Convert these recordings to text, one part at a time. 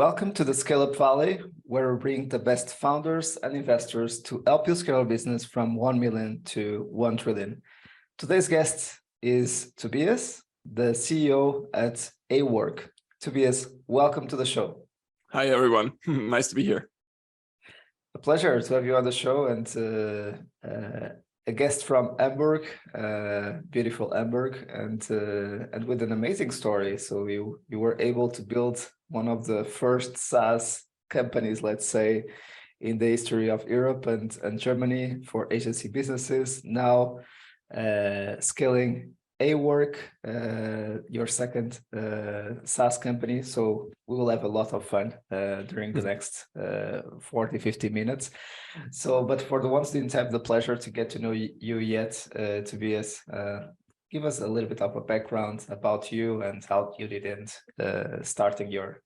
Welcome to the Scale Up Valley, where we bring the best founders and investors to help you scale a business from 1 million to 1 trillion. Today's guest is Tobias, the CEO at awork. Tobias, welcome to the show. Hi, everyone. Nice to be here. A pleasure to have you on the show, and a guest from Hamburg, beautiful Hamburg, and with an amazing story. So you were able to build one of the first SaaS companies, let's say, in the history of Europe and Germany for agency businesses. Now scaling awork, your second SaaS company. So we will have a lot of fun during the next 40-50 minutes. So, but for the ones who didn't have the pleasure to get to know you yet, Tobias, give us a little bit of a background about you and how you did end starting your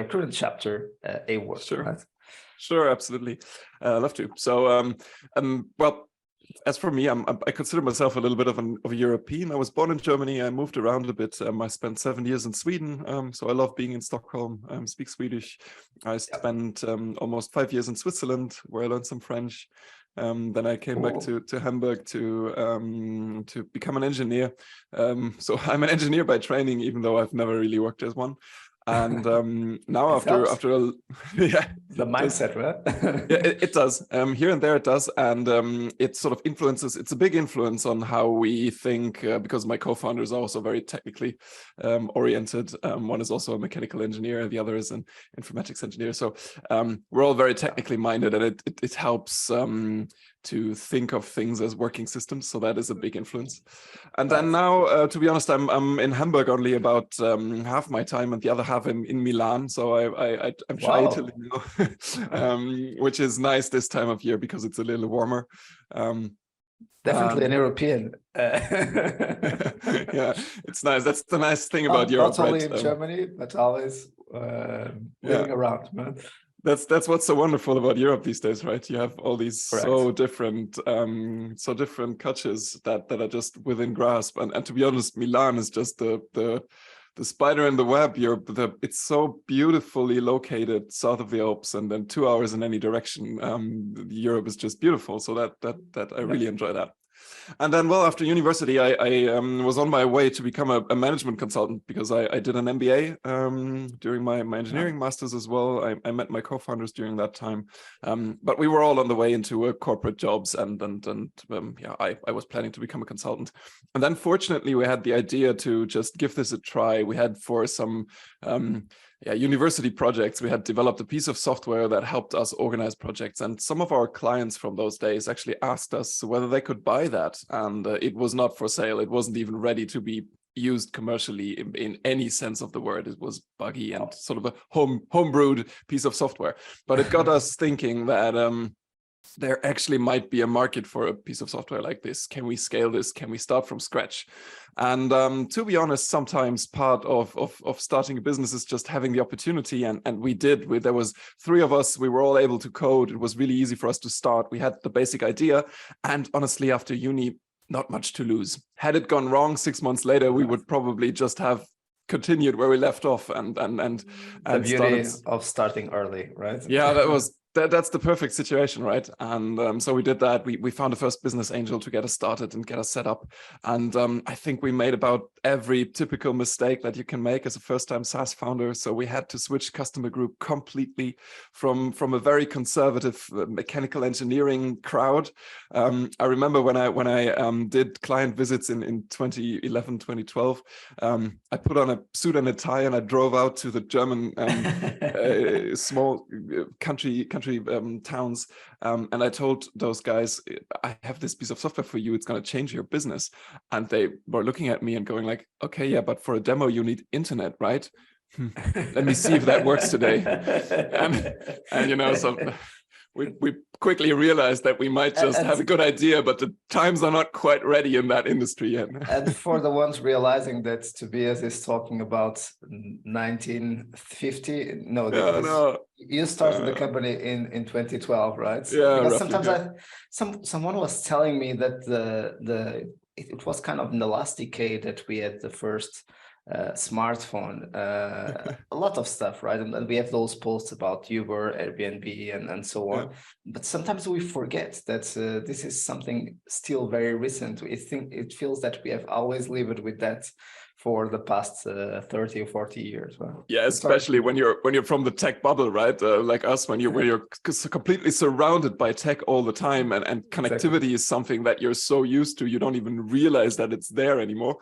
current chapter, awork. Sure, right? Sure, absolutely. I'd love to. So, well, as for me, I consider myself a little bit of a European. I was born in Germany. I moved around a bit. I spent 7 years in Sweden. So I love being in Stockholm. Speak Swedish. I spent almost 5 years in Switzerland, where I learned some French. Then I came back to Hamburg to become an engineer. So I'm an engineer by training, even though I've never really worked as one. And now after yeah, the mindset, right? Yeah, it does. Here and there it does, and it sort of influences. It's a big influence on how we think, because my co-founders are also very technically oriented. One is also a mechanical engineer, the other is an informatics engineer. So we're all very technically minded, and it helps to think of things as working systems. So that is a big influence. And then now, to be honest, I'm in Hamburg only about half my time, and the other half in Milan. So I'm shy Italy now, which is nice this time of year because it's a little warmer. Definitely an European. Yeah, it's nice. That's the nice thing about Europe, not only right? in Germany, but always living around, man. That's what's so wonderful about Europe these days, right? You have all these so different cultures that are just within grasp. And to be honest, Milan is just the spider in the web. It's so beautifully located south of the Alps, and then 2 hours in any direction. Europe is just beautiful. So that I really enjoy that. And then, well, after university, I was on my way to become a management consultant because I did an MBA during my engineering masters as well. I met my co-founders during that time, but we were all on the way into corporate jobs, and I was planning to become a consultant. And then, fortunately, we had the idea to just give this a try. We had for some university projects, we had developed a piece of software that helped us organize projects. And some of our clients from those days actually asked us whether they could buy that. And it was not for sale. It wasn't even ready to be used commercially in any sense of the word. It was buggy and sort of a homebrewed piece of software. But it got us thinking that there actually might be a market for a piece of software like this. Can we scale this? Can we start from scratch? And to be honest, sometimes part of starting a business is just having the opportunity. And we did. There was 3 of us. We were all able to code. It was really easy for us to start. We had the basic idea. And honestly, after uni, not much to lose. Had it gone wrong 6 months later, we would probably just have continued where we left off and the beauty of starting early, right? Yeah, that's the perfect situation, right? And so we did that. We found a first business angel to get us started and get us set up. And I think we made about every typical mistake that you can make as a first-time SaaS founder. So we had to switch customer group completely from a very conservative mechanical engineering crowd. I remember when I did client visits in 2011, 2012, I put on a suit and a tie and I drove out to the German small country towns, and I told those guys, I have this piece of software for you. It's going to change your business. And they were looking at me and going like, okay, yeah, but for a demo you need internet, right? Let me see if that works today. And so we quickly realized that we might just have a good idea, but the times are not quite ready in that industry yet. And for the ones realizing that Tobias is talking about 1950, you started the company in 2012, right? Yeah, because roughly, sometimes someone was telling me that it was kind of in the last decade that we had the first smartphone, a lot of stuff, right? And we have those posts about Uber, Airbnb, and so on. Yeah. But sometimes we forget that this is something still very recent. We think it feels that we have always lived with that for the past 30 or 40 years. Well, yeah, especially when you're from the tech bubble, right? Like us, when you're completely surrounded by tech all the time, and connectivity is something that you're so used to, you don't even realize that it's there anymore.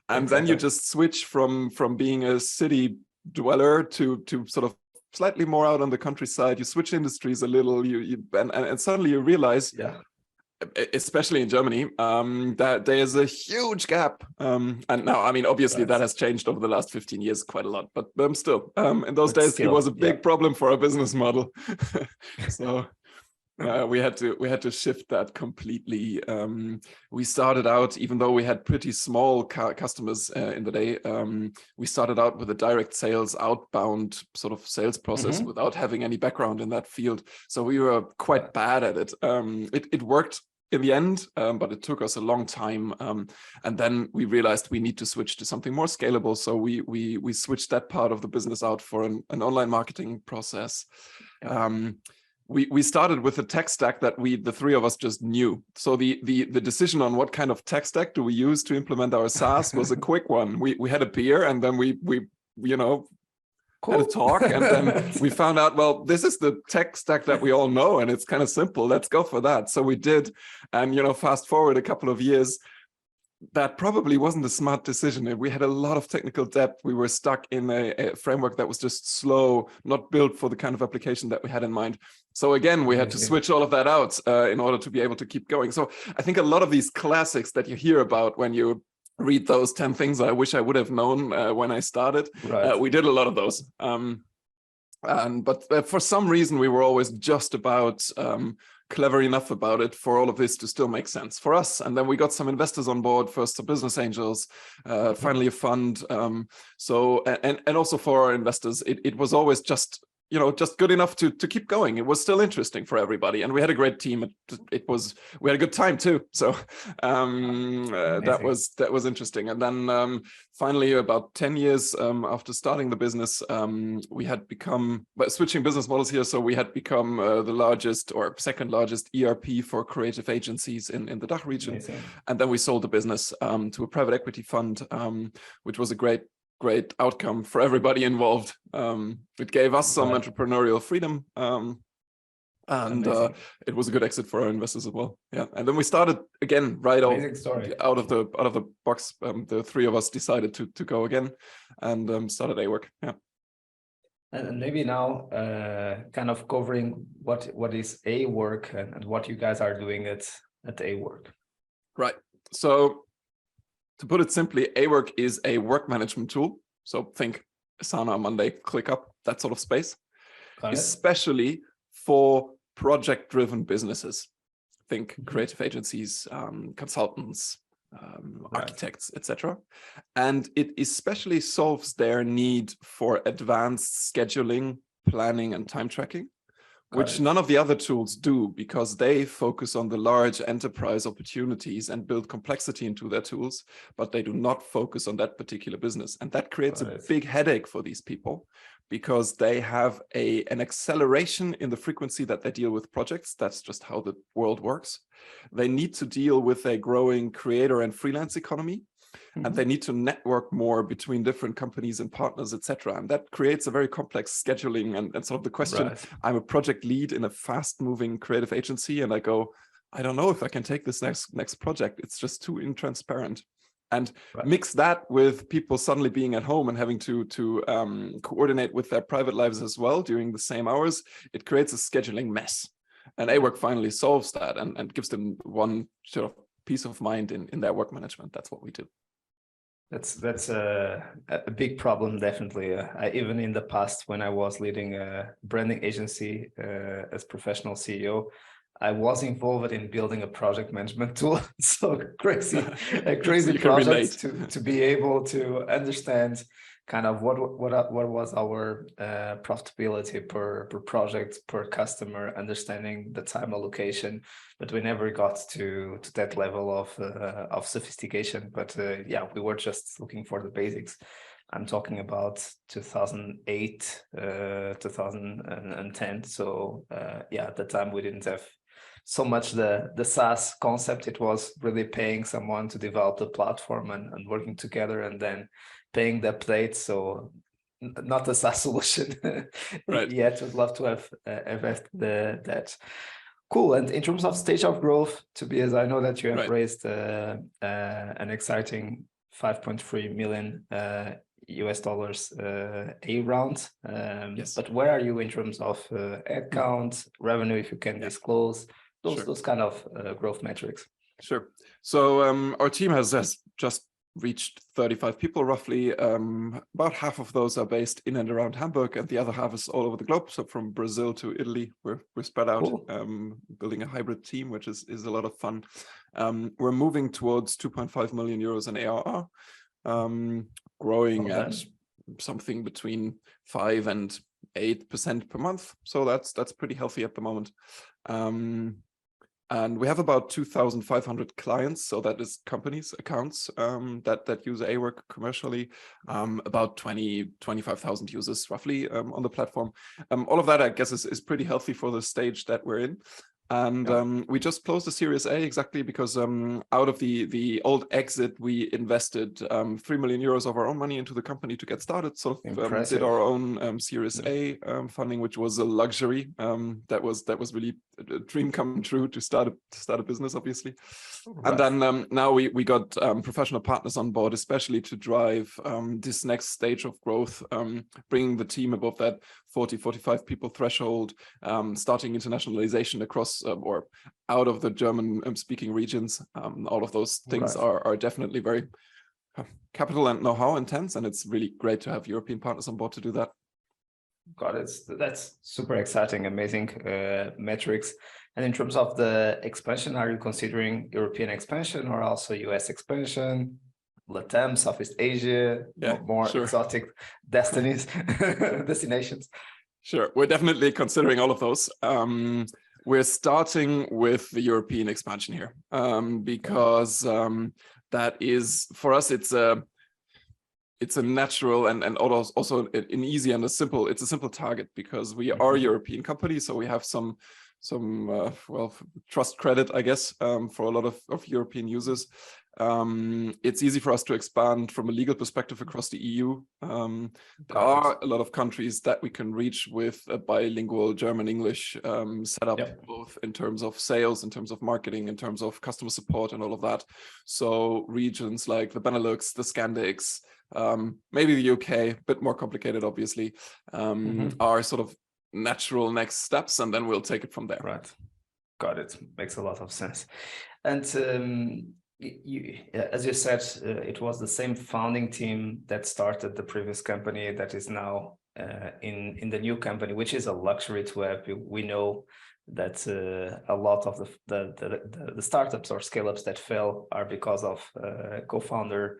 And then you just switch from being a city dweller to sort of slightly more out on the countryside. You switch industries a little, and suddenly you realize, especially in Germany, that there is a huge gap. And now, I mean, obviously that has changed over the last 15 years quite a lot, but still, in those days, it was a big problem for our business model. So we had to shift that completely. We started out, even though we had pretty small customers in the day, we started out with a direct sales outbound sort of sales process without having any background in that field. So we were quite bad at it. It worked in the end, but it took us a long time. And then we realized we need to switch to something more scalable. So we switched that part of the business out for an online marketing process. We started with a tech stack that the three of us just knew. So the decision on what kind of tech stack do we use to implement our SaaS was a quick one. We had a beer, and then we had a talk, and then we found out, well, this is the tech stack that we all know, and it's kind of simple. Let's go for that. So we did, and fast forward a couple of years, that probably wasn't a smart decision. We had a lot of technical debt. We were stuck in a framework that was just slow, not built for the kind of application that we had in mind. So again, we had to switch all of that out in order to be able to keep going. So I think a lot of these classics that you hear about when you read those 10 things I wish I would have known when I started, we did a lot of those. But for some reason, we were always just about clever enough about it for all of this to still make sense for us. And then we got some investors on board, first some business angels, finally a fund. So and also for our investors, it was always just good enough to keep going. It was still interesting for everybody, and we had a great team. We had a good time too. So that was interesting. And then finally, about 10 years after starting the business, we had become, switching business models here. So we had become the largest or second largest ERP for creative agencies in the DACH region. Amazing. And then we sold the business to a private equity fund, which was a great outcome for everybody involved. It gave us some entrepreneurial freedom, and it was a good exit for our investors as well. Yeah, and then we started again out of the box. The three of us decided to go again and started awork. Yeah. And maybe now, kind of covering what is awork and what you guys are doing at awork. Right. So, to put it simply, awork is a work management tool. So think Asana, Monday, ClickUp, that sort of space, especially for project-driven businesses. Think creative agencies, consultants, architects, etc. And it especially solves their need for advanced scheduling, planning, and time tracking, which none of the other tools do, because they focus on the large enterprise opportunities and build complexity into their tools, but they do not focus on that particular business. And that creates a big headache for these people, because they have an acceleration in the frequency that they deal with projects. That's just how the world works. They need to deal with a growing creator and freelance economy. And they need to network more between different companies and partners, etc. And that creates a very complex scheduling and sort of the question, I'm a project lead in a fast-moving creative agency, and I go, I don't know if I can take this next project. It's just too intransparent. And mix that with people suddenly being at home and having to coordinate with their private lives as well during the same hours. It creates a scheduling mess. And awork finally solves that and gives them one sort of peace of mind in their work management. That's what we do. That's a big problem, definitely. Even in the past, when I was leading a branding agency as professional CEO, I was involved in building a project management tool. So a crazy project to be able to understand kind of what was our profitability per project, per customer, understanding the time allocation, but we never got to that level of sophistication. But yeah, we were just looking for the basics. I'm talking about 2008, 2010. So yeah, at the time we didn't have so much the SaaS concept. It was really paying someone to develop the platform and working together and then paying the updates. So not a SaaS solution Right. yet. Would love to have that. Cool. And in terms of stage of growth, Tobias, I know that you have raised an exciting 5.3 million US dollars A round. Yes. But where are you in terms of head count, revenue, if you can disclose those kind of growth metrics? Sure. So our team has just reached 35 people roughly. About half of those are based in and around Hamburg, and the other half is all over the globe. So from Brazil to Italy, we're spread out, cool. Building a hybrid team, which is a lot of fun. We're moving towards 2.5 million euros in ARR, growing at something between 5 and 8% per month. So that's pretty healthy at the moment. And we have about 2,500 clients, so that is companies, accounts that use awork commercially, about 25,000 users roughly on the platform. All of that, I guess, is pretty healthy for the stage that we're in. And we just closed the Series A exactly because out of the old exit, we invested 3 million euros of our own money into the company to get started. So did our own Series A funding, which was a luxury. That was really a dream come true to start a business, obviously. Right. And then now we got professional partners on board, especially to drive this next stage of growth, bringing the team above that 40-45 people threshold, starting internationalization across or out of the German speaking regions. All of those things are definitely very capital and know-how intense, and it's really great to have European partners on board to do that. Got it. That's super exciting, amazing metrics. And in terms of the expansion, are you considering European expansion or also US expansion, Latam, Southeast Asia, more exotic destinations? Sure, we're definitely considering all of those. We're starting with the European expansion here because that is, for us, it's a natural and also an easy and a simple target because we are a European company, so we have some trust credit, I guess, for a lot of European users. It's easy for us to expand from a legal perspective across the EU. There are a lot of countries that we can reach with a bilingual German-English setup, both in terms of sales, in terms of marketing, in terms of customer support and all of that. So regions like the Benelux, the Scandics, maybe the UK, a bit more complicated, obviously, are sort of natural next steps, and then we'll take it from there. Right. Got it. Makes a lot of sense. And as you said, it was the same founding team that started the previous company that is now in the new company, which is a luxury to have. We know that a lot of the startups or scale-ups that fail are because of co-founder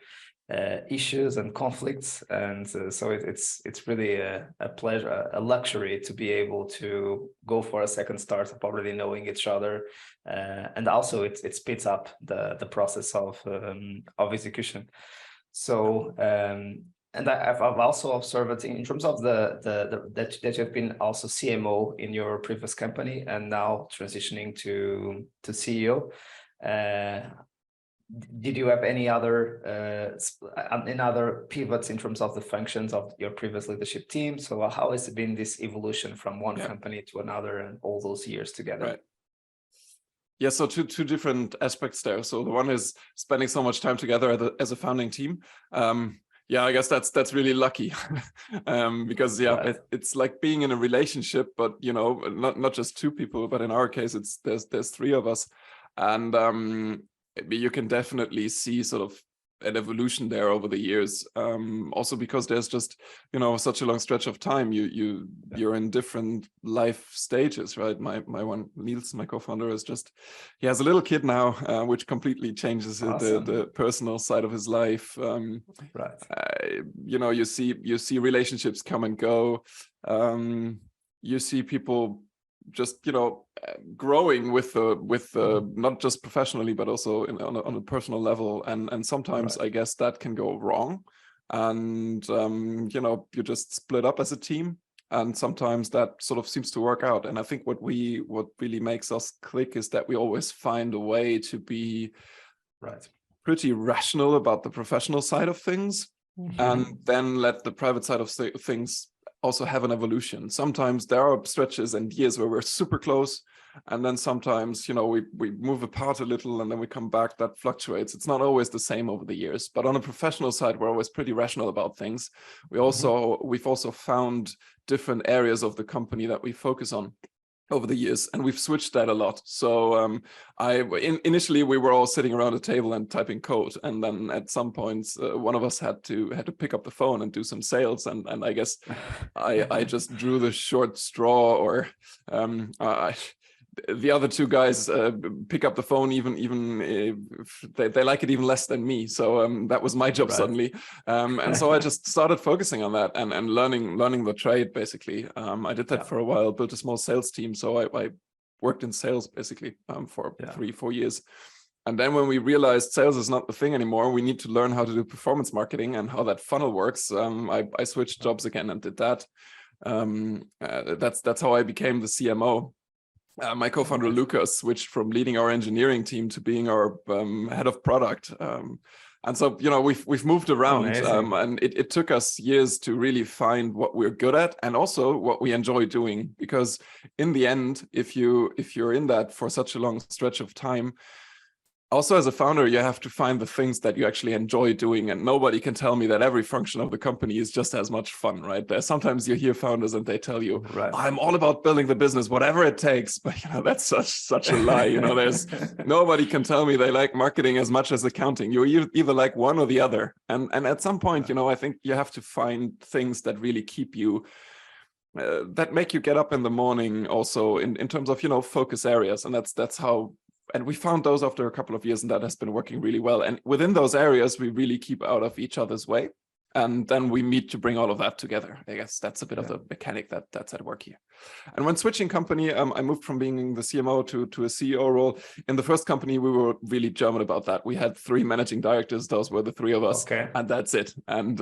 issues and conflicts, and so it's really a pleasure, a luxury to be able to go for a second startup already knowing each other, and also it speeds up the process of execution. So and I've also observed in terms of that you've been also CMO in your previous company and now transitioning to CEO. Did you have any other pivots in terms of the functions of your previous leadership team? So how has it been this evolution from one company to another and all those years together? Right. Yeah, so two different aspects there. So the one is spending so much time together as a founding team. Yeah, I guess that's really lucky because it's like being in a relationship, but not just two people, but in our case, there's three of us, and you can definitely see sort of an evolution there over the years. Also because there's just, you know, such a long stretch of time. You're in different life stages, right? My one, Niels, my co-founder, he has a little kid now, which completely changes Awesome. the personal side of his life. Right. You know, you see relationships come and go. You see people just, you know, growing with not just professionally but also on a personal level, and sometimes I guess that can go wrong, and you know, you just split up as a team, and sometimes that sort of seems to work out. And I think what really makes us click is that we always find a way to be pretty rational about the professional side of things, and then let the private side of things also have an evolution. Sometimes there are stretches and years where we're super close, and then sometimes, you know, we move apart a little and then we come back. That fluctuates. It's not always the same over the years, but on a professional side, we're always pretty rational about things. We've also found different areas of the company that we focus on over the years, and we've switched that a lot. So initially we were all sitting around a table and typing code, and then at some points one of us had to pick up the phone and do some sales, and I guess I just drew the short straw, or the other two guys pick up the phone even if they like it even less than me. So that was my job suddenly, and so I just started focusing on that and learning the trade basically. I did that for a while, built a small sales team, so I worked in sales basically for 3-4 years. And then when we realized sales is not the thing anymore, we need to learn how to do performance marketing and how that funnel works. I switched jobs again and did that. That's how I became the CMO. My co-founder Lucas switched from leading our engineering team to being our head of product. And so, you know, we've moved around, and it took us years to really find what we're good at and also what we enjoy doing. Because in the end, if you're in that for such a long stretch of time, also as a founder, you have to find the things that you actually enjoy doing, and nobody can tell me that every function of the company is just as much fun, right? There's sometimes you hear founders and they tell you, I'm all about building the business, whatever it takes. But you know, that's such a lie. You know, there's nobody can tell me they like marketing as much as accounting. You either like one or the other. And at some point, you know, I think you have to find things that really keep you that make you get up in the morning, also in terms of, you know, focus areas. And that's how. And we found those after a couple of years, and that has been working really well. And within those areas, we really keep out of each other's way. And then we meet to bring all of that together. I guess that's a bit of the mechanic that's at work here. And when switching company, I moved from being the CMO to a CEO role. In the first company, we were really German about that. We had 3 managing directors. Those were the 3 of us, and that's it. And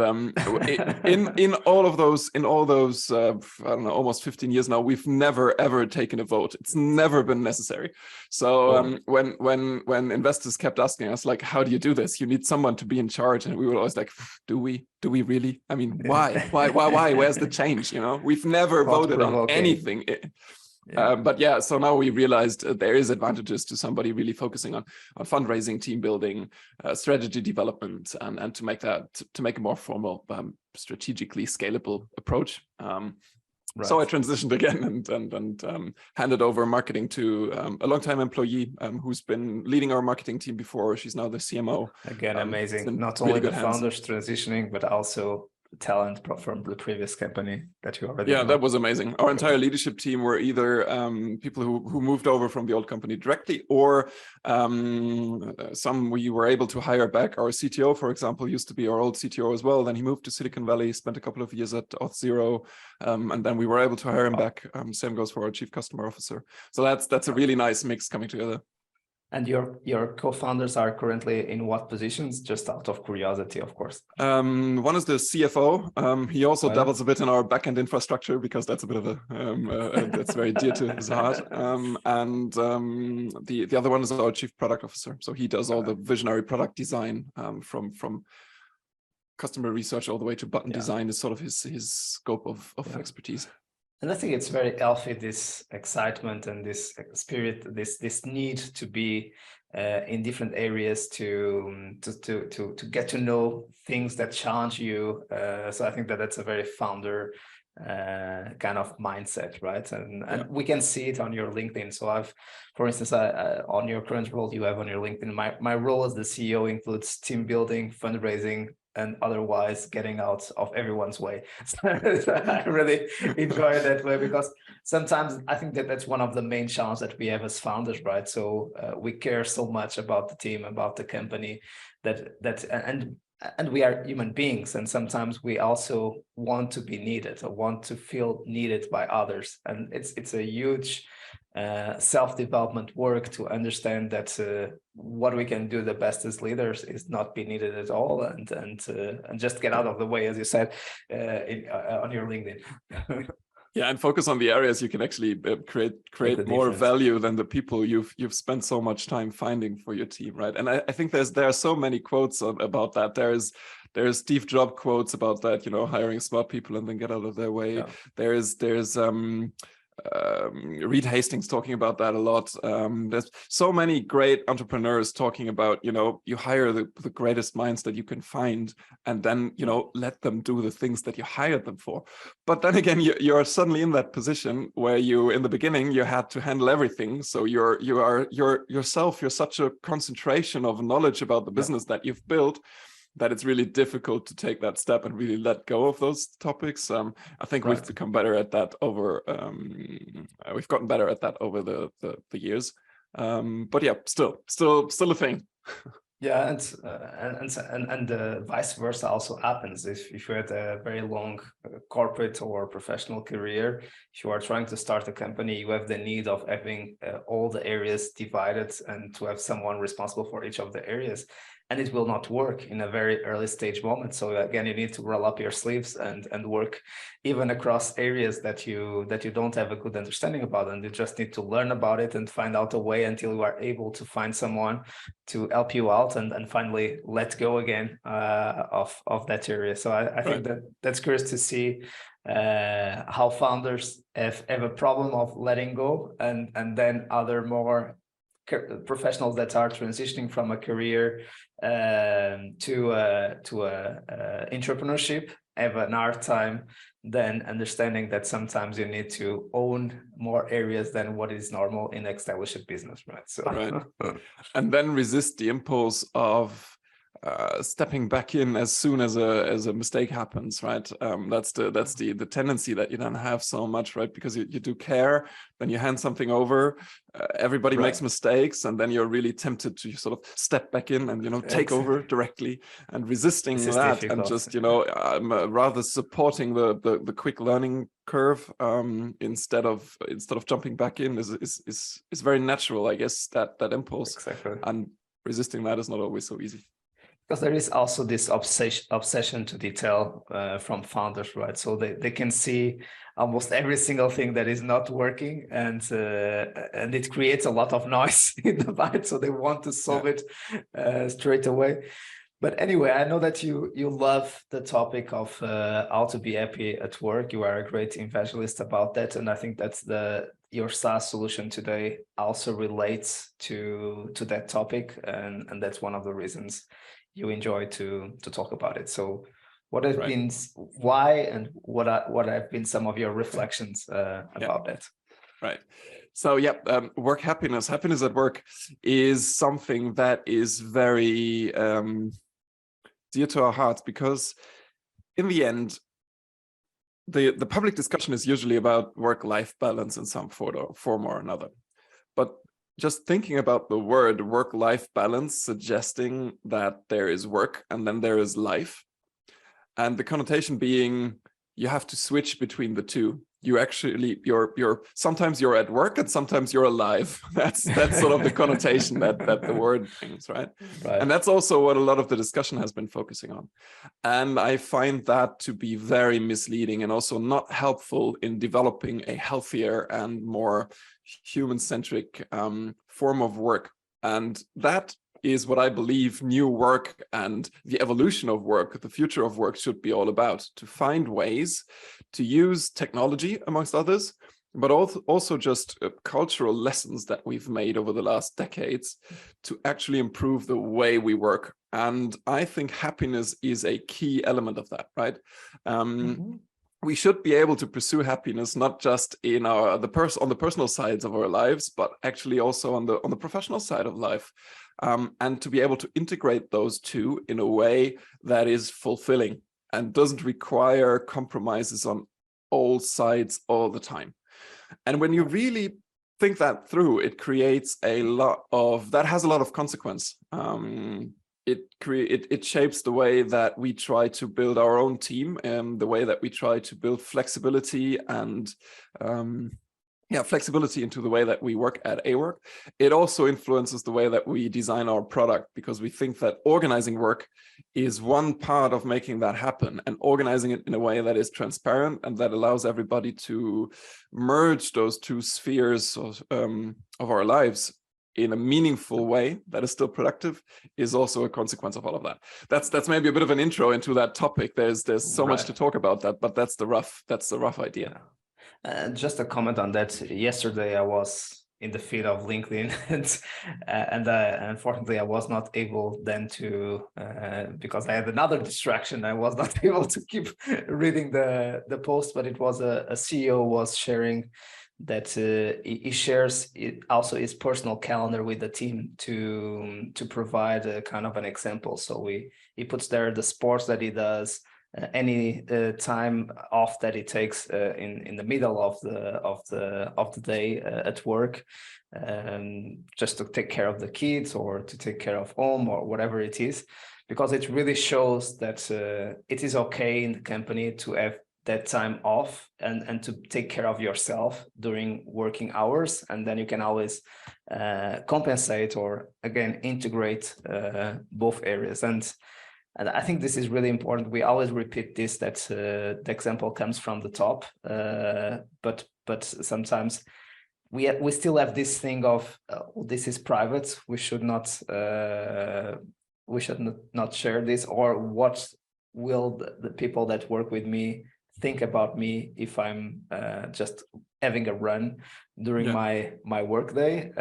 in all those, I don't know, almost 15 years now, we've never ever taken a vote. It's never been necessary. So when investors kept asking us, like, how do you do this? You need someone to be in charge, and we were always like, do we really? I mean, why? Where's the change? You know, we've never voted on anything. But yeah, so now we realized there is advantages to somebody really focusing on fundraising, team building, strategy development, and to make a more formal, strategically scalable approach. So I transitioned again and handed over marketing to a longtime employee who's been leading our marketing team before. She's now the CMO. Again, amazing. Not only the founders transitioning, but also talent from the previous company that you already know. That was amazing. Our entire leadership team were either people who moved over from the old company directly, or some we were able to hire back. Our CTO, for example, used to be our old CTO as well. Then he moved to Silicon Valley, spent a couple of years at Auth0, and then we were able to hire him back. Same goes for our chief customer officer. So that's a really nice mix coming together. And your co-founders are currently in what positions? Just out of curiosity, of course. One is the CFO. He also dabbles a bit in our backend infrastructure, because that's a bit of that's very dear to his heart. And the other one is our chief product officer. So he does all the visionary product design, from customer research all the way to button design is sort of his scope of expertise. And I think it's very healthy, this excitement and this spirit, this need to be in different areas to get to know things that challenge you. So I think that's a very founder kind of mindset, right? And we can see it on your LinkedIn. So for instance, on your current role you have on your LinkedIn, my role as the CEO includes team building, fundraising, and otherwise getting out of everyone's way. So I really enjoy it that way, because sometimes I think that's one of the main challenges that we have as founders, right? So we care so much about the team, about the company, and we are human beings, and sometimes we also want to be needed or want to feel needed by others. And it's a huge self-development work to understand that what we can do the best as leaders is not be needed at all, and just get out of the way, as you said on your LinkedIn. Yeah, and focus on the areas you can actually create more value than the people you've spent so much time finding for your team, right? And I think there are so many quotes about that. There's Steve Jobs quotes about that, you know, hiring smart people and then get out of their way. Yeah. There's Reed Hastings talking about that a lot. There's so many great entrepreneurs talking about, you know, you hire the greatest minds that you can find, and then, you know, let them do the things that you hired them for. But then again, you're suddenly in that position where in the beginning you had to handle everything. So you're such a concentration of knowledge about the business that you've built, that it's really difficult to take that step and really let go of those topics. I think we've become better at that over, we've gotten better at that over the years. But yeah, still a thing. Yeah, and vice versa also happens. If you had a very long corporate or professional career, if you are trying to start a company, you have the need of having all the areas divided and to have someone responsible for each of the areas. And it will not work in a very early stage moment. So again, you need to roll up your sleeves and work even across areas that you don't have a good understanding about, and you just need to learn about it and find out a way until you are able to find someone to help you out and finally let go again of that area. So I think that's curious to see how founders have a problem of letting go, and then other more professionals that are transitioning from a career to entrepreneurship have an hard time then understanding that sometimes you need to own more areas than what is normal in established business, right? So and then resist the impulse of stepping back in as soon as a mistake happens, right? That's the tendency that you don't have so much, right? Because you do care, then you hand something over, everybody makes mistakes, and then you're really tempted to sort of step back in and, you know, take over directly, and resisting that difficult. And just, you know, rather supporting the quick learning curve instead of jumping back in is very natural, I guess, that impulse. Exactly. And resisting that is not always so easy. Because there is also this obsession to detail from founders, right? So they can see almost every single thing that is not working, and it creates a lot of noise in the mind. So they want to solve it straight away. But anyway, I know that you love the topic of how to be happy at work. You are a great evangelist about that, and I think that's your SaaS solution today also relates to that topic, and that's one of the reasons you enjoy to talk about it. So what have been why, and what have been some of your reflections about that? Right. So work happiness at work is something that is very dear to our hearts, because in the end, the public discussion is usually about work-life balance in some form or another. But just thinking about the word work-life balance, suggesting that there is work and then there is life, and the connotation being you have to switch between the two. You actually, sometimes you're at work and sometimes you're alive. That's sort of the connotation that the word brings, right? And that's also what a lot of the discussion has been focusing on. And I find that to be very misleading and also not helpful in developing a healthier and more human-centric form of work. And that is what I believe new work and the evolution of work, the future of work, should be all about: to find ways to use technology, amongst others, but also just cultural lessons that we've made over the last decades to actually improve the way we work. And I think happiness is a key element of that, right? we should be able to pursue happiness not just in on the personal sides of our lives, but actually also on the professional side of life, and to be able to integrate those two in a way that is fulfilling and doesn't require compromises on all sides all the time. And when you really think that through, it creates a lot of, that has a lot of consequence. It shapes the way that we try to build our own team, and the way that we try to build flexibility and flexibility into the way that we work at awork. It also influences the way that we design our product, because we think that organizing work is one part of making that happen, and organizing it in a way that is transparent and that allows everybody to merge those two spheres of our lives in a meaningful way that is still productive is also a consequence of all of that. That's maybe a bit of an intro into that topic. There's so much to talk about that, but that's the rough idea. Yeah. Just a comment on that. Yesterday, I was in the feed of LinkedIn, and unfortunately, I was not able then to, because I had another distraction. I was not able to keep reading the post, but it was a CEO was sharing that he shares also his personal calendar with the team to provide a kind of an example. So he puts there the sports that he does, any time off that it takes in the middle of the day at work, just to take care of the kids or to take care of home or whatever it is, because it really shows that it is okay in the company to have that time off and to take care of yourself during working hours, and then you can always compensate or again integrate both areas. And I think this is really important. We always repeat this, that the example comes from the top, but sometimes we still have this thing of this is private. We should not share this, or what will the people that work with me think about me if I'm just having a run during my work day.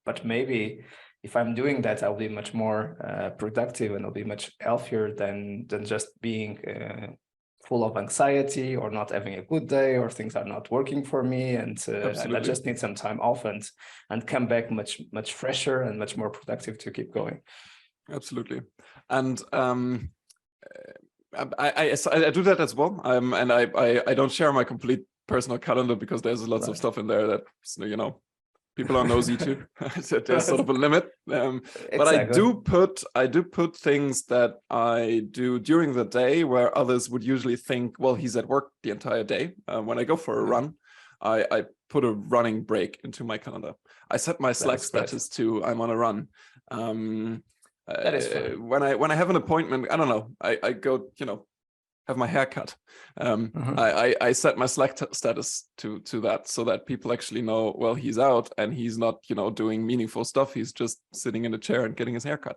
But maybe if I'm doing that, I'll be much more productive, and I'll be much healthier than just being full of anxiety or not having a good day, or things are not working for me, and I just need some time off and come back much fresher and much more productive to keep going. Absolutely. And I do that as well. And I don't share my complete personal calendar, because there's lots of stuff in there that, you know, people are nosy too. So there's sort of a limit. But I do put things that I do during the day where others would usually think, well, he's at work the entire day. When I go for a run, I put a running break into my calendar. I set my Slack status to I'm on a run. That is when I have an appointment, I don't know, I go, you know, have my hair cut. I set my Slack status to that, so that people actually know, well, he's out and he's not, you know, doing meaningful stuff. He's just sitting in a chair and getting his hair cut.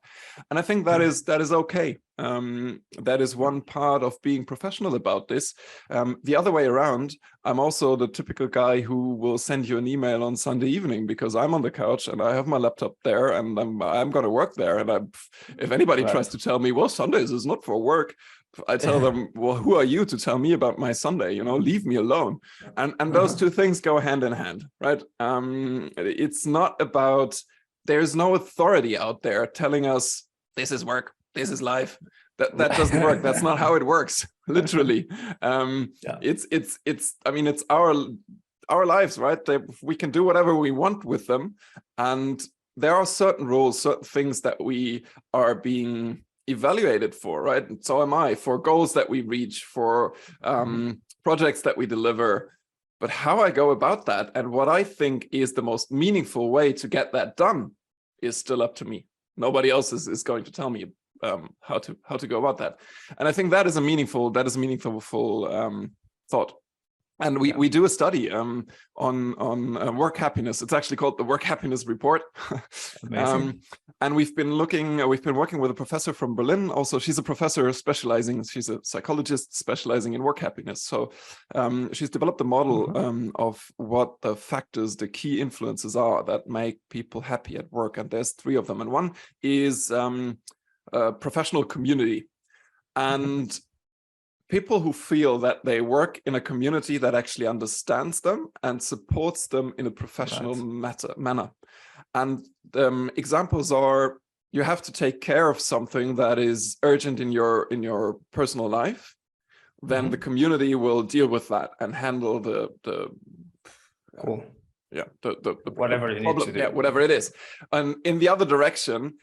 And I think that is okay. That is one part of being professional about this. The other way around, I'm also the typical guy who will send you an email on Sunday evening because I'm on the couch and I have my laptop there and I'm going to work there. And if anybody tries to tell me, well, Sundays is not for work, I tell them, well, who are you to tell me about my Sunday? You know, leave me alone. And those two things go hand in hand, right? It's not about, there's no authority out there telling us this is work, this is life. That doesn't work. That's not how it works. Literally. It's I mean, it's our lives, right? We can do whatever we want with them. And there are certain rules, certain things that we are being evaluated for, right? And so am I, for goals that we reach, for projects that we deliver. But how I go about that and what I think is the most meaningful way to get that done is still up to me. Nobody else is going to tell me how to go about that. And I think that is a meaningful thought. And we do a study on work happiness. It's actually called the Work Happiness Report. And we've been working with a professor from Berlin. Also, she's a professor she's a psychologist specializing in work happiness. So she's developed a model of what the factors, the key influences are that make people happy at work. And there's 3 of them. And one is professional community. And people who feel that they work in a community that actually understands them and supports them in a professional manner. And examples are, you have to take care of something that is urgent in your personal life, then the community will deal with that and handle the whatever you need to do. Yeah, whatever it is. And in the other direction,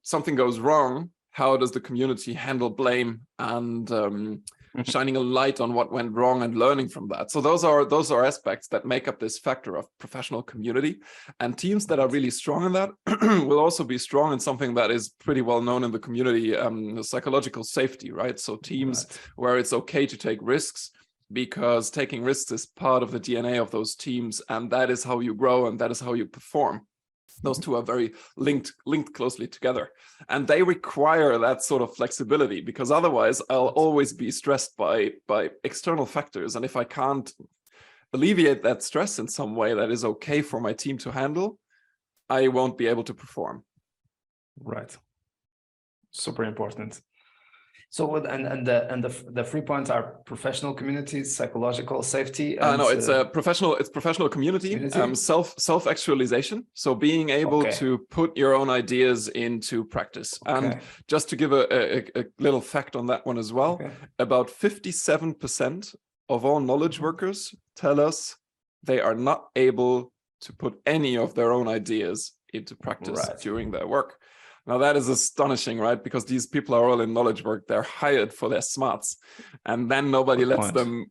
something goes wrong. How does the community handle blame and shining a light on what went wrong and learning from that? So those are aspects that make up this factor of professional community. And teams that are really strong in that will also be strong in something that is pretty well known in the community, psychological safety, right? So teams where it's okay to take risks, because taking risks is part of the DNA of those teams, and that is how you grow and that is how you perform. Those two are very linked closely together, and they require that sort of flexibility, because otherwise I'll always be stressed by external factors, and if I can't alleviate that stress in some way that is okay for my team to handle, I won't be able to perform. Right. Super important. So the 3 points are professional community, psychological safety. And, no, it's a professional community. Self-actualization. So being able to put your own ideas into practice. And just to give a little fact on that one as well, about 57% of all knowledge workers tell us they are not able to put any of their own ideas into practice during their work. Now that is astonishing, right? Because these people are all in knowledge work. They're hired for their smarts, and then nobody lets them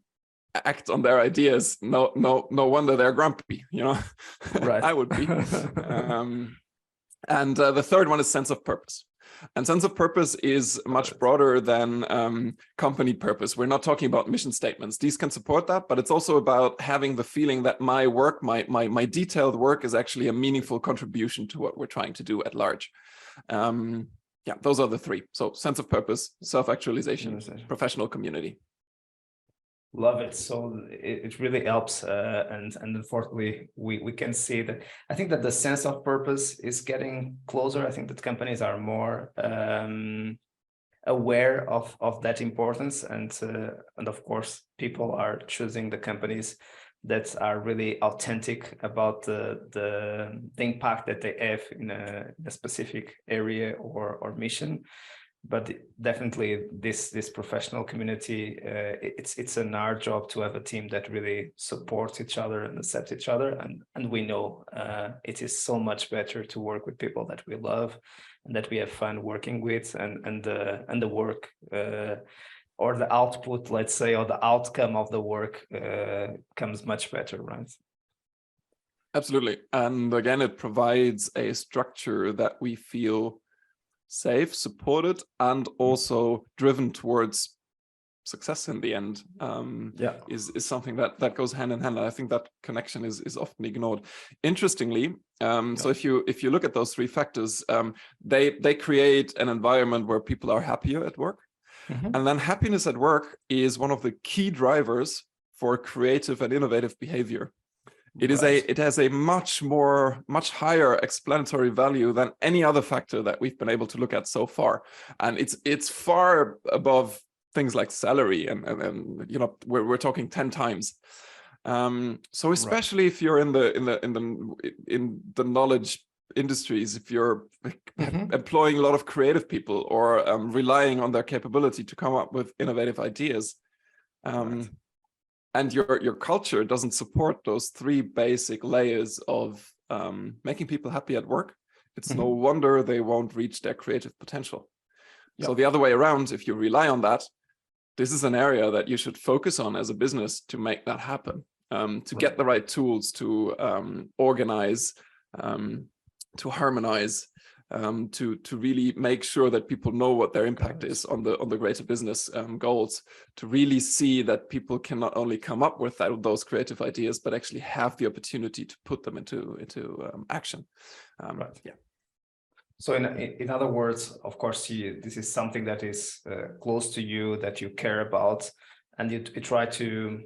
act on their ideas. No wonder they're grumpy, you know. I would be. And the third one is sense of purpose. And sense of purpose is much broader than company purpose. We're not talking about mission statements. These can support that, but it's also about having the feeling that my work, my detailed work, is actually a meaningful contribution to what we're trying to do at large. Yeah, those are the three. So sense of purpose, self-actualization, professional community. Love it. So it really helps, and unfortunately we can see that. I think that the sense of purpose is getting closer. I think that companies are more aware of that importance, and of course people are choosing the companies that are really authentic about the impact that they have in a specific area or mission. But definitely this professional community, it's an our job to have a team that really supports each other and accepts each other, and we know it is so much better to work with people that we love and that we have fun working with, and the work or the output, let's say, or the outcome of the work comes much better, right? Absolutely. And again, it provides a structure that we feel safe, supported, and also driven towards success in the end. Is something that goes hand in hand. And I think that connection is often ignored. Interestingly, so if you look at those three factors, they create an environment where people are happier at work. And then happiness at work is one of the key drivers for creative and innovative behavior. It has a much higher explanatory value than any other factor that we've been able to look at so far, and it's far above things like salary, and you know, we're talking 10 times. So especially if you're in the knowledge industries, if you're employing a lot of creative people or relying on their capability to come up with innovative ideas, and your culture doesn't support those three basic layers of making people happy at work, it's no wonder they won't reach their creative potential. So the other way around, if you rely on that, this is an area that you should focus on as a business to make that happen, to get the right tools to organize, to harmonize, to really make sure that people know what their impact is on the greater business goals, to really see that people can not only come up with those creative ideas, but actually have the opportunity to put them into action. So in other words, of course, this is something that is close to you, that you care about, and you try to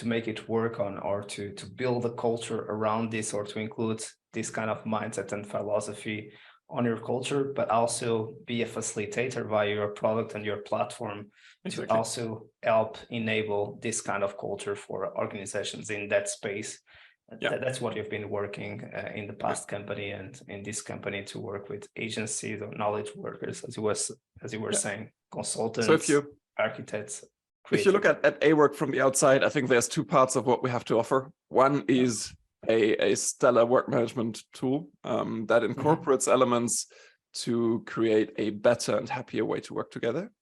make it work on, or to build a culture around this, or to include this kind of mindset and philosophy on your culture, but also be a facilitator via your product and your platform Exactly. to also help enable this kind of culture for organizations in that space. Yeah. That's what you've been working in the past company and in this company, to work with agencies or knowledge workers, as you were saying, consultants, So architects. If you look at awork from the outside, I think there's two parts of what we have to offer. One is a stellar work management tool that incorporates elements to create a better and happier way to work together.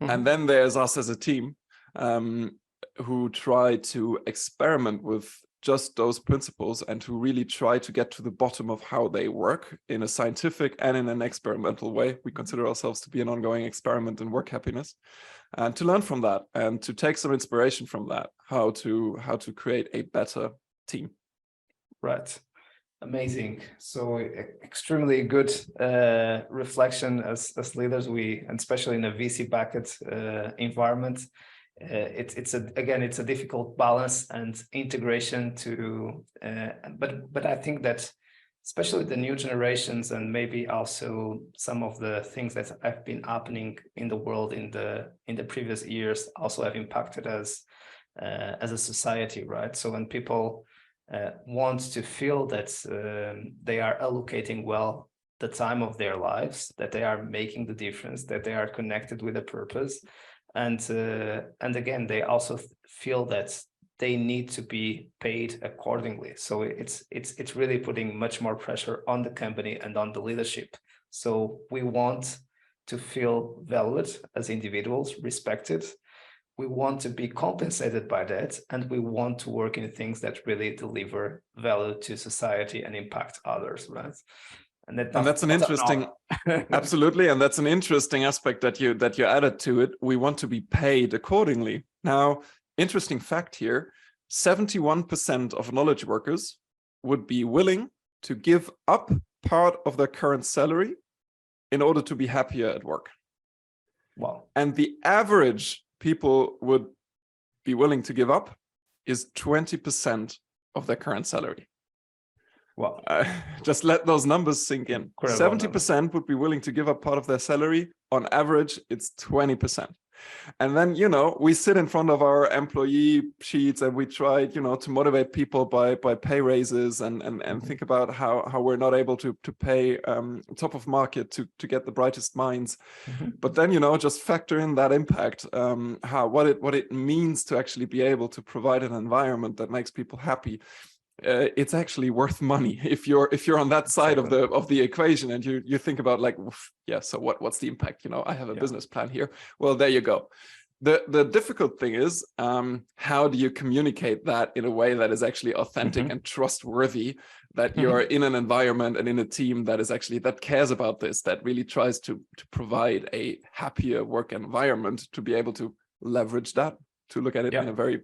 And then there's us as a team who try to experiment with just those principles and to really try to get to the bottom of how they work in a scientific and in an experimental way. We consider ourselves to be an ongoing experiment in work happiness, and to learn from that and to take some inspiration from that, how to create a better team. Right. Amazing. So extremely good reflection as leaders, and especially in a VC backed environment. It's a difficult balance and integration to, but I think that especially the new generations, and maybe also some of the things that have been happening in the world in the previous years also have impacted us as a society, right? So when people want to feel that they are allocating well the time of their lives, that they are making the difference, that they are connected with a purpose, and again, they also feel that they need to be paid accordingly. So it's really putting much more pressure on the company and on the leadership. So we want to feel valued as individuals, respected. We want to be compensated by that, and we want to work in things that really deliver value to society and impact others, right? And that's an interesting, absolutely, and that's an interesting aspect that you added to it. We want to be paid accordingly. Now, interesting fact here: 71% of knowledge workers would be willing to give up part of their current salary in order to be happier at work. Wow! And the average people would be willing to give up is 20% of their current salary. Wow. Just let those numbers sink in. 70% would be willing to give up part of their salary. On average, it's 20%. And then, we sit in front of our employee sheets and we try, to motivate people by pay raises and think about how we're not able to pay top of market to get the brightest minds. But then, just factor in that impact, what it means to actually be able to provide an environment that makes people happy. It's actually worth money if you're on that side of the equation, and you think about like, yeah, so what's the impact? I have a business plan here. Well, there you go. The difficult thing is, how do you communicate that in a way that is actually authentic and trustworthy, that you're in an environment and in a team that cares about this, that really tries to provide a happier work environment, to be able to leverage that, to look at it in a very,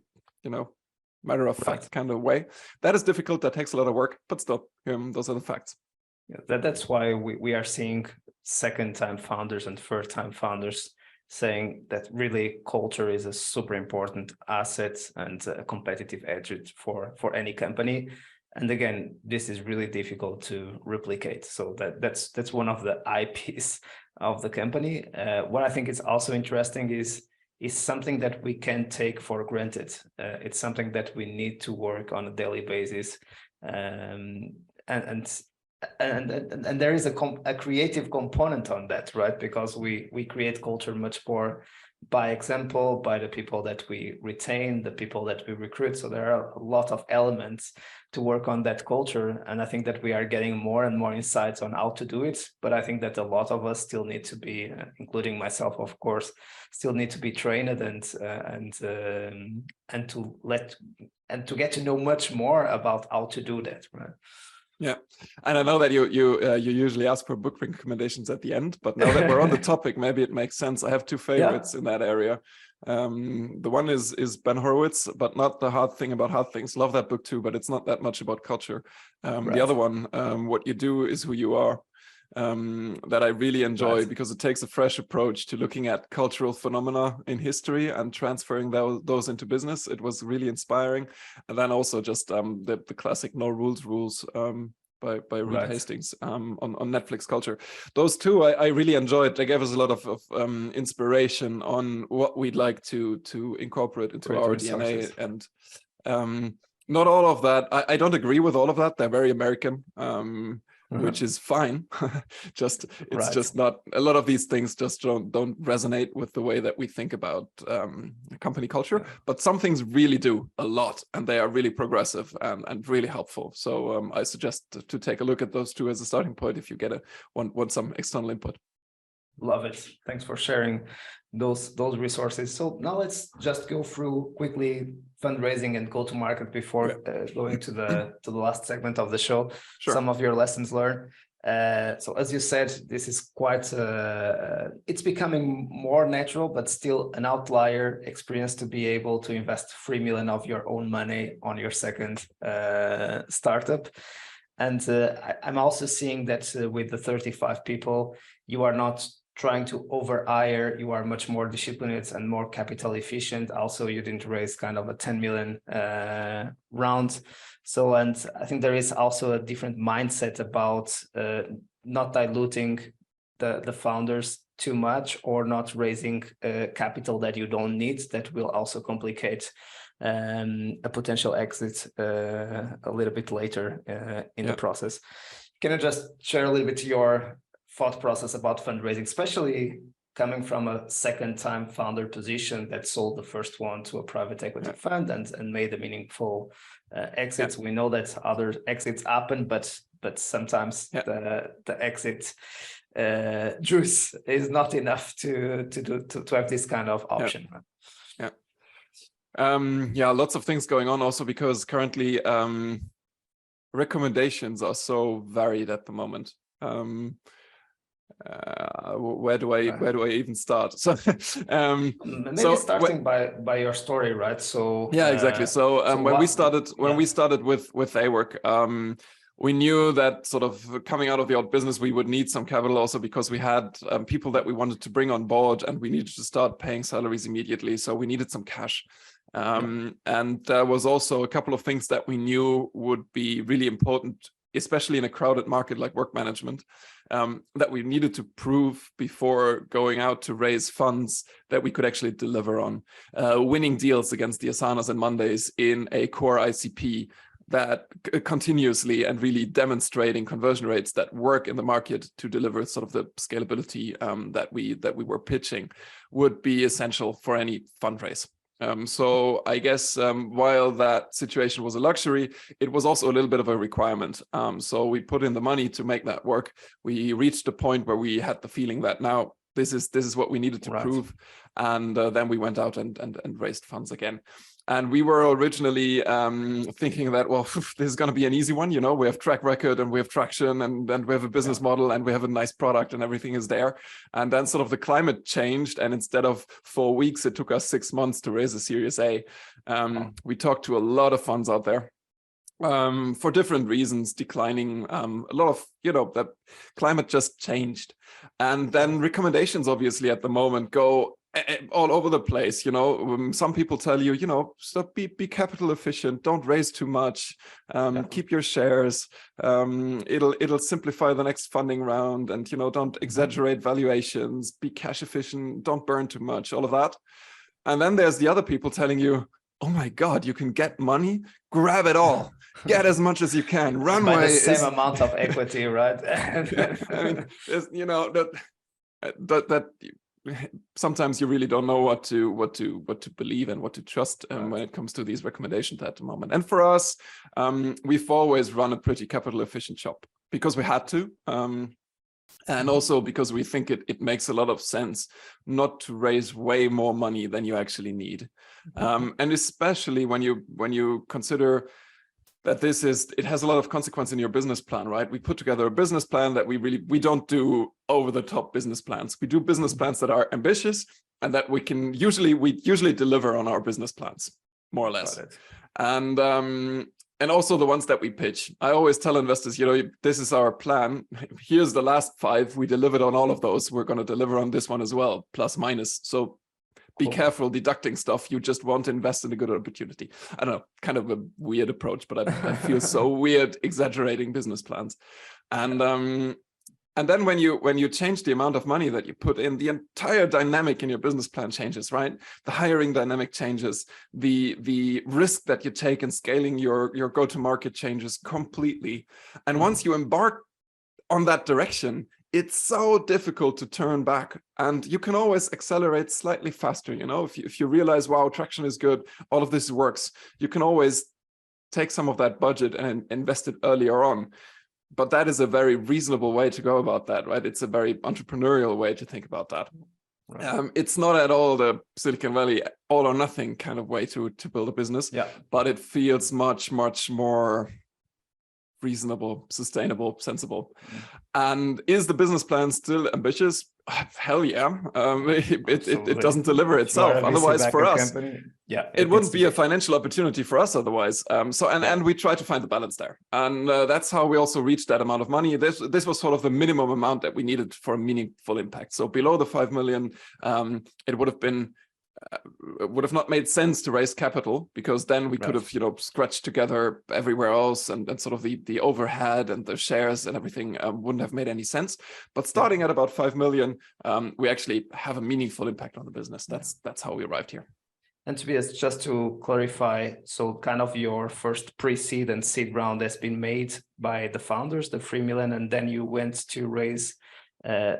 matter of fact kind of way. That is difficult. That takes a lot of work, but still, those are the facts. Yeah, that's why we are seeing second-time founders and third-time founders saying that really culture is a super important asset and a competitive edge for any company. And again, this is really difficult to replicate. So that's one of the IPs of the company. What I think is also interesting is something that we can take for granted. It's something that we need to work on a daily basis, and there is a creative component on that, right? Because we create culture much more by example, by the people that we retain, the people that we recruit. So there are a lot of elements to work on that culture, and I think that we are getting more and more insights on how to do it. But I think that a lot of us still need to be, including myself, of course, still need to be trained and to get to know much more about how to do that, right? Yeah, and I know that you usually ask for book recommendations at the end, but now that we're on the topic, maybe it makes sense. I have two favorites in that area. The one is Ben Horowitz, but not The Hard Thing About Hard Things. Love that book too, but it's not that much about culture. The other one, What You Do Is Who You Are, that I really enjoy because it takes a fresh approach to looking at cultural phenomena in history and transferring those into business. It was really inspiring. And then also just the classic No Rules by Reed Right. Hastings on Netflix Culture. Those two I really enjoyed. They gave us a lot of inspiration on what we'd like to incorporate into Great our resources. DNA. And not all of that. I don't agree with all of that. They're very American. Which is fine. It's Right. just not, a lot of these things just don't resonate with the way that we think about company culture. Yeah. But some things really do a lot, and they are really progressive and really helpful. So I suggest to take a look at those two as a starting point if you want some external input. Love it. Thanks for sharing those resources. So now let's just go through quickly fundraising and go to market before going to the last segment of the show. Sure. Some of your lessons learned. So as you said, this is quite it's becoming more natural, but still an outlier experience to be able to invest 3 million of your own money on your second startup. And I'm also seeing that with the 35 people, you are not trying to over-hire, you are much more disciplined and more capital efficient. Also, you didn't raise kind of a 10 million round. So, and I think there is also a different mindset about not diluting the founders too much or not raising capital that you don't need, that will also complicate a potential exit a little bit later in the process. Can you just share a little bit your thought process about fundraising, especially coming from a second-time founder position that sold the first one to a private equity fund and made a meaningful exits? We know that other exits happen, but sometimes the exit juice is not enough to have this kind of option. Lots of things going on also because currently recommendations are so varied at the moment. Where do I even start? So maybe starting by your story, right? So exactly. So when we started with awork, we knew that sort of coming out of the old business, we would need some capital also because we had people that we wanted to bring on board and we needed to start paying salaries immediately. So we needed some cash. And there was also a couple of things that we knew would be really important, especially in a crowded market like work management, that we needed to prove before going out to raise funds that we could actually deliver on. Winning deals against the Asanas and Mondays in a core ICP that continuously and really demonstrating conversion rates that work in the market to deliver sort of the scalability that we were pitching would be essential for any fundraise. So I guess while that situation was a luxury, it was also a little bit of a requirement. So we put in the money to make that work. We reached a point where we had the feeling that now this is what we needed to prove. And then we went out and raised funds again. And we were originally thinking that, well, this is going to be an easy one. You know, we have track record and we have traction and we have a business model and we have a nice product and everything is there. And then sort of the climate changed. And instead of 4 weeks, it took us 6 months to raise a Series A. We talked to a lot of funds out there. For different reasons, declining a lot of, that climate just changed. And then recommendations, obviously, at the moment go all over the place. Some people tell you, stop, be capital efficient, don't raise too much, keep your shares, it'll simplify the next funding round, and don't exaggerate valuations, be cash efficient, don't burn too much, all of that. And then there's the other people telling you, oh my God, you can get money, grab it all, get as much as you can. Runway by the same amount of equity, right? I mean, that sometimes you really don't know what to believe and what to trust when it comes to these recommendations at the moment. And for us, we've always run a pretty capital efficient shop because we had to. And also because we think it makes a lot of sense not to raise way more money than you actually need. And especially when you consider that it has a lot of consequence in your business plan, right? We put together a business plan that we don't do over the top business plans. We do business plans that are ambitious and that we usually deliver on our business plans, more or less. And also the ones that we pitch. I always tell investors, this is our plan. Here's the last 5. We delivered on all of those. We're going to deliver on this one as well, plus minus. So be careful deducting stuff. You just want to invest in a good opportunity. I don't know, kind of a weird approach, but I feel so weird exaggerating business plans. And then when you change the amount of money that you put in, the entire dynamic in your business plan changes, right? The hiring dynamic changes, the risk that you take in scaling your go-to-market changes completely. And once you embark on that direction, it's so difficult to turn back, and you can always accelerate slightly faster. You know, if you realize, wow, traction is good, all of this works, you can always take some of that budget and invest it earlier on. But that is a very reasonable way to go about that, right? It's a very entrepreneurial way to think about that. Right. It's not at all the Silicon Valley all or nothing kind of way to build a business, but it feels much more reasonable, sustainable, sensible. And is the business plan still ambitious? Hell yeah. It doesn't deliver itself. Otherwise, for us, it wouldn't be a financial opportunity for us otherwise. And we try to find the balance there. And that's how we also reached that amount of money. This was sort of the minimum amount that we needed for a meaningful impact. So below the 5 million, it would have not made sense to raise capital, because then we could have, scratched together everywhere else, and sort of the overhead and the shares and everything wouldn't have made any sense. But starting at about 5 million, we actually have a meaningful impact on the business. That's how we arrived here. And Tobias, just to clarify, so kind of your first pre-seed and seed round has been made by the founders, the 3 million, and then you went to raise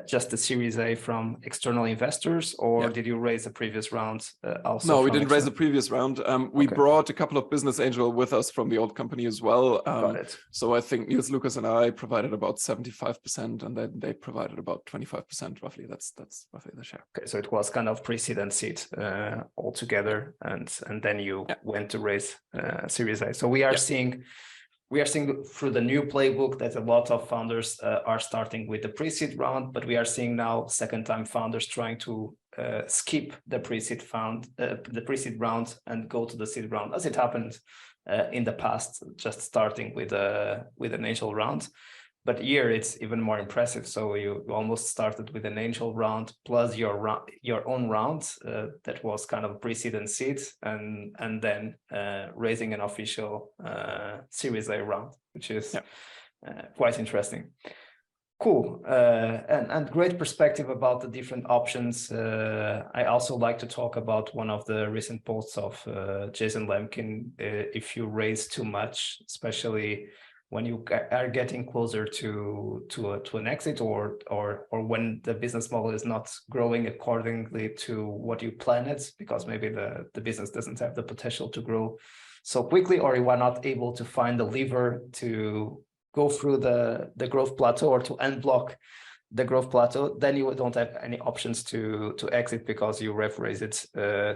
just the Series A from external investors, or did you raise the previous round also? No, we didn't raise the previous round. We brought a couple of business angels with us from the old company as well. Got it. So I think Niels, Lucas, and I provided about 75%, and then they provided about 25% roughly. That's roughly the share. Okay, so it was kind of pre-seed and seed all together, and then you went to raise Series A. So we are seeing through the new playbook that a lot of founders are starting with the pre-seed round, but we are seeing now second-time founders trying to skip the pre-seed round and go to the seed round, as it happened in the past, just starting with an angel round. But here it's even more impressive. So you almost started with an angel round plus your own round that was kind of pre-seed and seed, and then raising an official Series A round, which is quite interesting. Cool. And great perspective about the different options. I also like to talk about one of the recent posts of Jason Lemkin. If you raise too much, especially when you are getting closer to an exit, or when the business model is not growing accordingly to what you planned, because maybe the business doesn't have the potential to grow so quickly, or you are not able to find the lever to go through the growth plateau or to unblock the growth plateau, then you don't have any options to exit because you have raised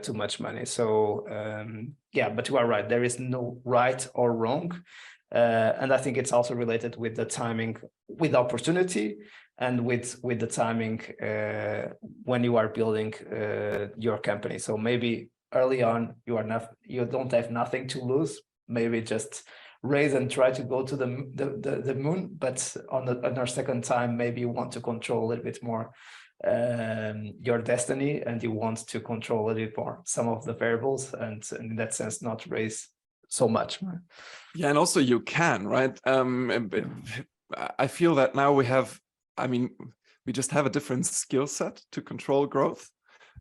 too much money. So but you are right. There is no right or wrong. And I think it's also related with the timing, with opportunity, and with the timing when you are building your company. So maybe early on you don't have nothing to lose. Maybe just raise and try to go to the moon. But on our second time, maybe you want to control a little bit more your destiny, and you want to control a little bit more some of the variables, and in that sense, not raise so much. Yeah, and also you can, right? I feel that now we just have a different skill set to control growth,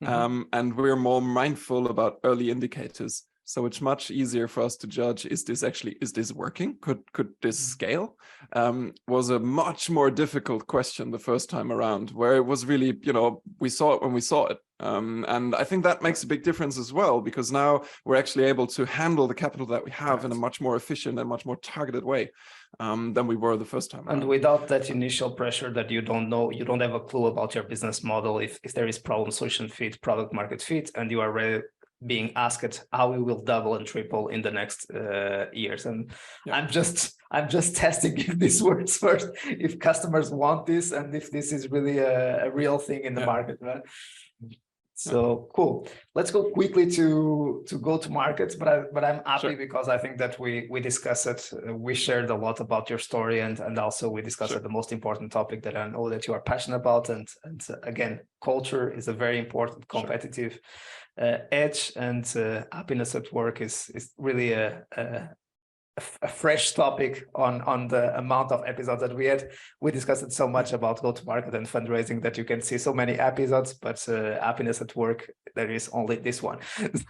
and we're more mindful about early indicators. So it's much easier for us to judge, is this working? Could this scale? Was a much more difficult question the first time around, where it was really, we saw it when we saw it. And I think that makes a big difference as well, because now we're actually able to handle the capital that we have in a much more efficient and much more targeted way than we were the first time around. And without that initial pressure that you don't know, you don't have a clue about your business model, if there is problem, solution fit, product market fit, and you are ready being asked how we will double and triple in the next years. And I'm just testing if this works first, if customers want this, and if this is really a real thing in the market, right? So cool. Let's go quickly to go to markets, but I'm happy Sure. because I think that we discussed it. We shared a lot about your story, and also we discussed the most important topic that I know that you are passionate about. And again, culture is a very important competitive edge, and happiness at work is really a fresh topic on the amount of episodes that we had. We discussed it so much about go-to-market and fundraising that you can see so many episodes, but happiness at work, there is only this one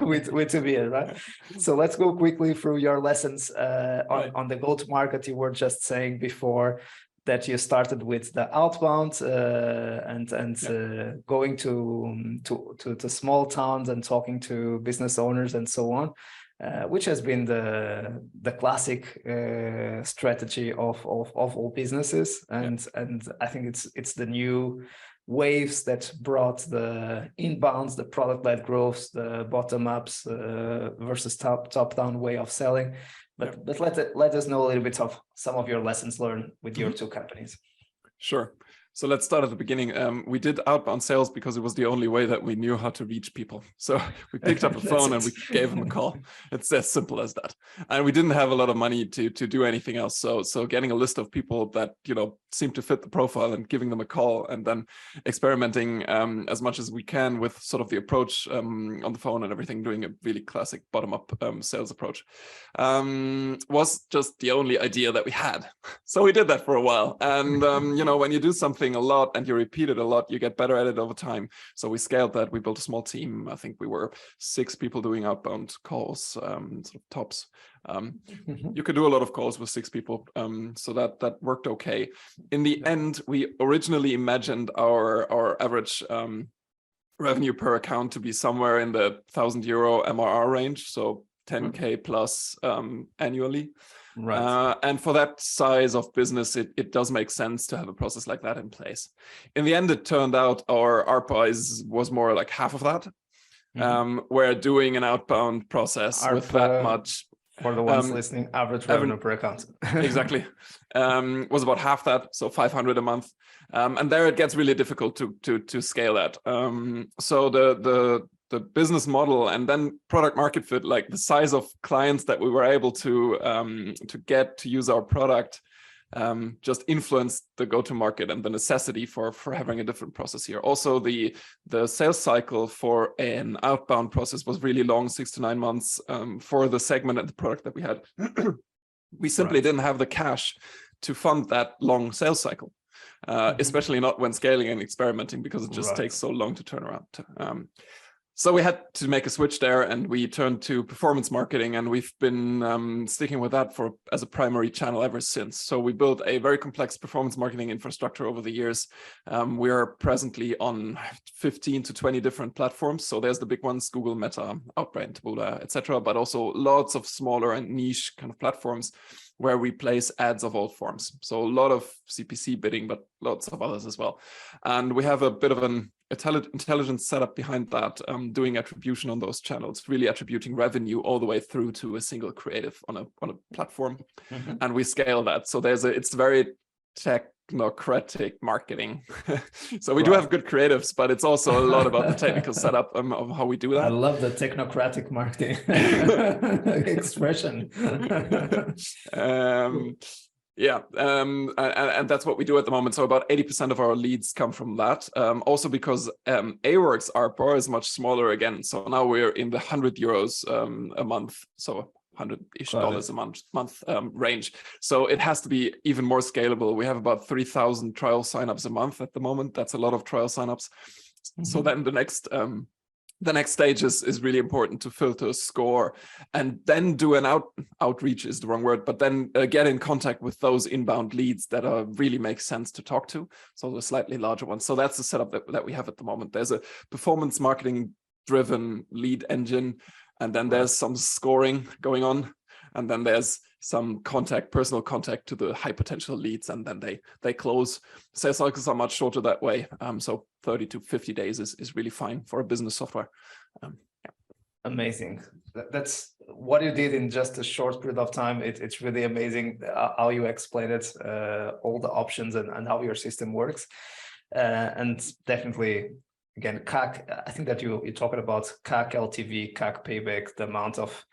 with Tobias, right? So let's go quickly through your lessons on the go-to-market. You were just saying before that you started with the outbound and going to small towns and talking to business owners and so on. Which has been the classic strategy of all businesses, and I think it's the new waves that brought the inbounds, the product-led growth, the bottom-ups versus top-down way of selling. But let us know a little bit of some of your lessons learned with your two companies. Sure. So let's start at the beginning. We did outbound sales because it was the only way that we knew how to reach people. So we picked up a phone and we gave them a call. It's as simple as that. And we didn't have a lot of money to do anything else. So getting a list of people that, seemed to fit the profile and giving them a call, and then experimenting as much as we can with sort of the approach on the phone and everything, doing a really classic bottom-up sales approach, was just the only idea that we had. So we did that for a while. And, when you do something a lot and you repeat it a lot, you get better at it over time. So we scaled that. We built a small team. I think we were 6 people doing outbound calls, sort of tops. You could do a lot of calls with 6 people. So that worked okay. In the end, we originally imagined our average revenue per account to be somewhere in the €1,000 MRR range. So 10K plus annually. Right. And for that size of business, it does make sense to have a process like that in place. In the end, it turned out our ARPA was more like half of that. Where doing an outbound process ARPA, with that much. For the ones listening, average revenue per account. Exactly. Was about half that, so 500 a month. And there it gets really difficult to scale that. So the business model and then product market fit, like the size of clients that we were able to get to use our product, just influenced the go-to-market and the necessity for having a different process here. Also, the sales cycle for an outbound process was really long, 6 to 9 months for the segment and the product that we had. We simply didn't have the cash to fund that long sales cycle, especially not when scaling and experimenting, because it just takes so long to turn around. So we had to make a switch there, and we turned to performance marketing, and we've been sticking with that as a primary channel ever since. So we built a very complex performance marketing infrastructure over the years. We are presently on 15 to 20 different platforms. So there's the big ones: Google, Meta, Outbrain, Taboola, etc. But also lots of smaller and niche kind of platforms where we place ads of all forms. So a lot of CPC bidding, but lots of others as well. And we have a bit of an intelligent setup behind that, doing attribution on those channels, really attributing revenue all the way through to a single creative on a platform. And we scale that. So it's very technocratic marketing. So we do have good creatives, but it's also a lot about the technical setup of how we do that. I love the technocratic marketing expression. And that's what we do at the moment. So about 80% of our leads come from that. Also because awork's ARPA is much smaller again. So now we're in the €100 a month. So $100-ish a month range. So it has to be even more scalable. We have about 3,000 trial signups a month at the moment. That's a lot of trial signups. So then the next stage is really important to filter, score, and then do an outreach is the wrong word, but then get in contact with those inbound leads that really make sense to talk to. So the slightly larger ones. So that's the setup that we have at the moment. There's a performance marketing driven lead engine, and then there's some scoring going on, and then there's some personal contact to the high potential leads, and then they close. Sales cycles are much shorter that way. So 30 to 50 days is really fine for a business software. Amazing. That's what you did in just a short period of time. It's really amazing how you explained it, all the options and how your system works. And definitely again, CAC, I think that you're talking about CAC, LTV, CAC payback, the amount of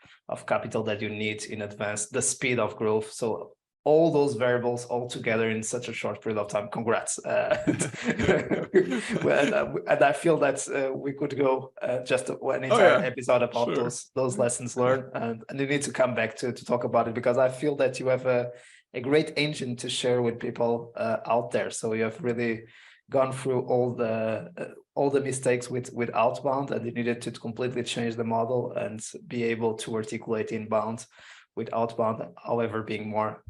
capital that you need in advance, the speed of growth. So all those variables all together in such a short period of time. Congrats. And I feel that we could go just an entire episode about those lessons learned. And you need to come back to talk about it, because I feel that you have a great engine to share with people out there. So you have really gone through all the mistakes with outbound, and you needed to completely change the model and be able to articulate inbound with outbound, however, being more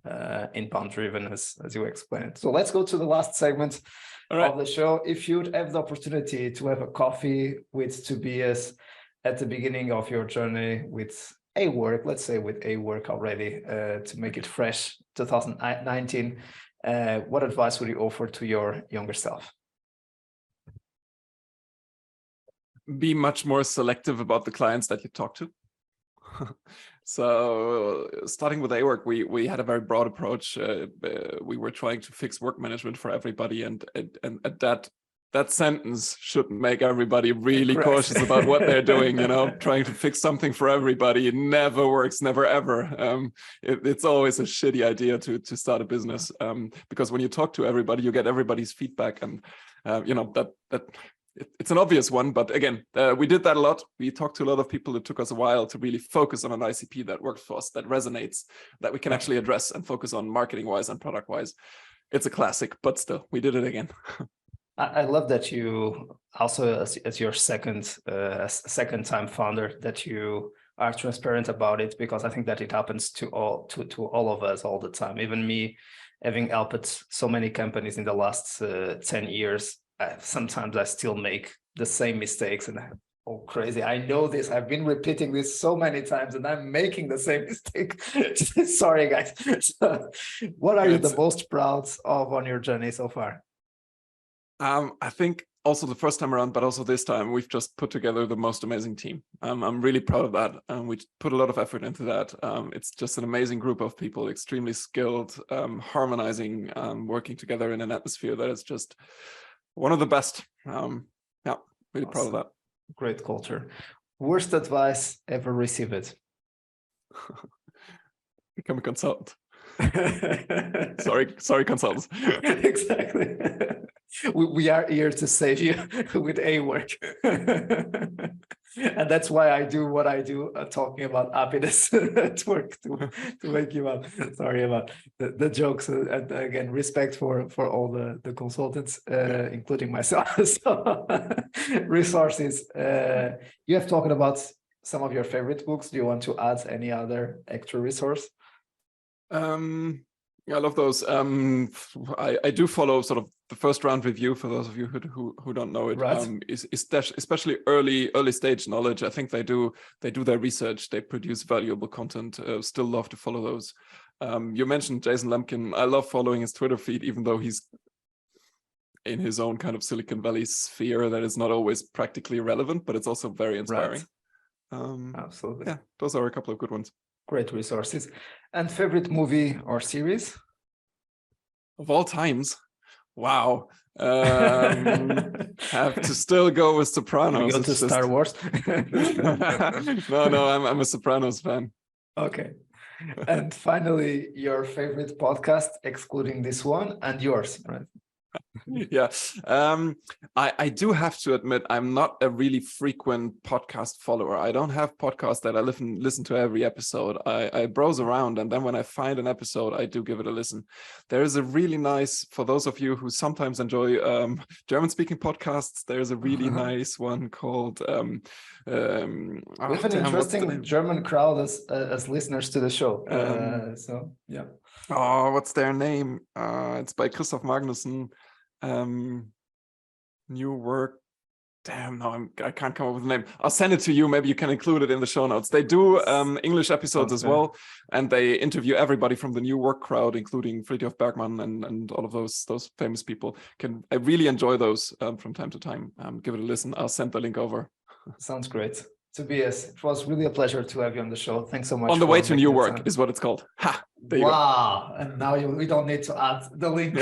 inbound driven, as you explained. So let's go to the last segment of the show. If you'd have the opportunity to have a coffee with Tobias at the beginning of your journey with awork, let's say with awork already, to make it fresh, 2019, what advice would you offer to your younger self? Be much more selective about the clients that you talk to. So starting with awork, we had a very broad approach. We were trying to fix work management for everybody, and that sentence should make everybody really cautious about what they're doing. Trying to fix something for everybody, it never works, never ever. It's always a shitty idea to start a business, because when you talk to everybody, you get everybody's feedback, and it's an obvious one, but again, we did that a lot. We talked to a lot of people. It took us a while to really focus on an ICP that works for us, that resonates, that we can actually address and focus on marketing-wise and product-wise. It's a classic, but still, we did it again. I love that you also, as your second time founder, that you are transparent about it, because I think that it happens to all of us all the time. Even me, having helped so many companies in the last 10 years, sometimes I still make the same mistakes, and oh, crazy, I know this, I've been repeating this so many times and I'm making the same mistake. Sorry, guys. So, what are you the most proud of on your journey so far? I think also the first time around, but also this time, we've just put together the most amazing team. I'm really proud of that. We put a lot of effort into that. It's just an amazing group of people, extremely skilled, harmonizing, working together in an atmosphere that is just one of the best. Really proud of that. Great culture. Worst advice ever received? Become a consultant. sorry, consultants. Exactly. We are here to save you with awork. And that's why I do what I do, talking about happiness at work to wake you up. Sorry about the jokes, and again, respect for all the consultants, including myself. So, resources. You have talked about some of your favorite books. Do you want to add any other extra resource? I love those. I do follow sort of the first round review, for those of you who don't know it. Right. Especially early stage knowledge. I think they do their research. They produce valuable content. Still love to follow those. You mentioned Jason Lemkin. I love following his Twitter feed, even though he's in his own kind of Silicon Valley sphere that is not always practically relevant, but it's also very inspiring. Right. Absolutely. Yeah, those are a couple of good ones. Great resources. And favorite movie or series? Of all times? Wow. Have to still go with Sopranos. We go to Star Wars? No, I'm a Sopranos fan. Okay. And finally, your favorite podcast, excluding this one, and yours, right? Yeah, I do have to admit, I'm not a really frequent podcast follower. I don't have podcasts that I listen to every episode. I browse around, and then when I find an episode, I do give it a listen. There is a really nice, for those of you who sometimes enjoy German-speaking podcasts, there's a really nice one called we have an interesting German crowd as listeners to the show. So yeah. Oh, what's their name? It's by Christoph Magnussen. New work. Damn, no, I can't come up with a name. I'll send it to you. Maybe you can include it in the show notes. They do English episodes as well, and they interview everybody from the new work crowd, including Friedrich Bergmann and all of those famous people. I really enjoy those from time to time. Give it a listen. I'll send the link over. Sounds great. Tobias, it was really a pleasure to have you on the show. Thanks so much. On the way to new work is what it's called. Ha! There you go. And now we don't need to add the link.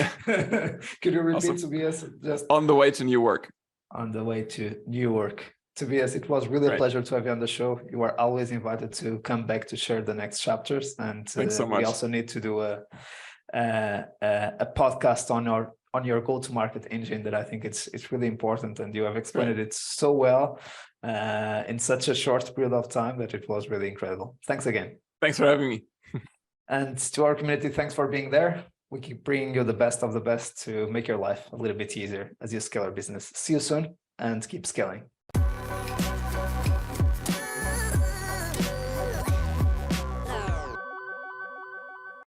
Could you repeat, Tobias? Just on the way to new work. on the way to new work. Tobias, it was really a pleasure to have you on the show. You are always invited to come back to share the next chapters, and thanks so much. we also need to do a podcast on your go-to-market engine that I think it's really important, and you have explained it so well in such a short period of time that it was really incredible. Thanks again. Thanks for having me. And to our community, thanks for being there. We keep bringing you the best of the best to make your life a little bit easier as you scale our business. See you soon and keep scaling.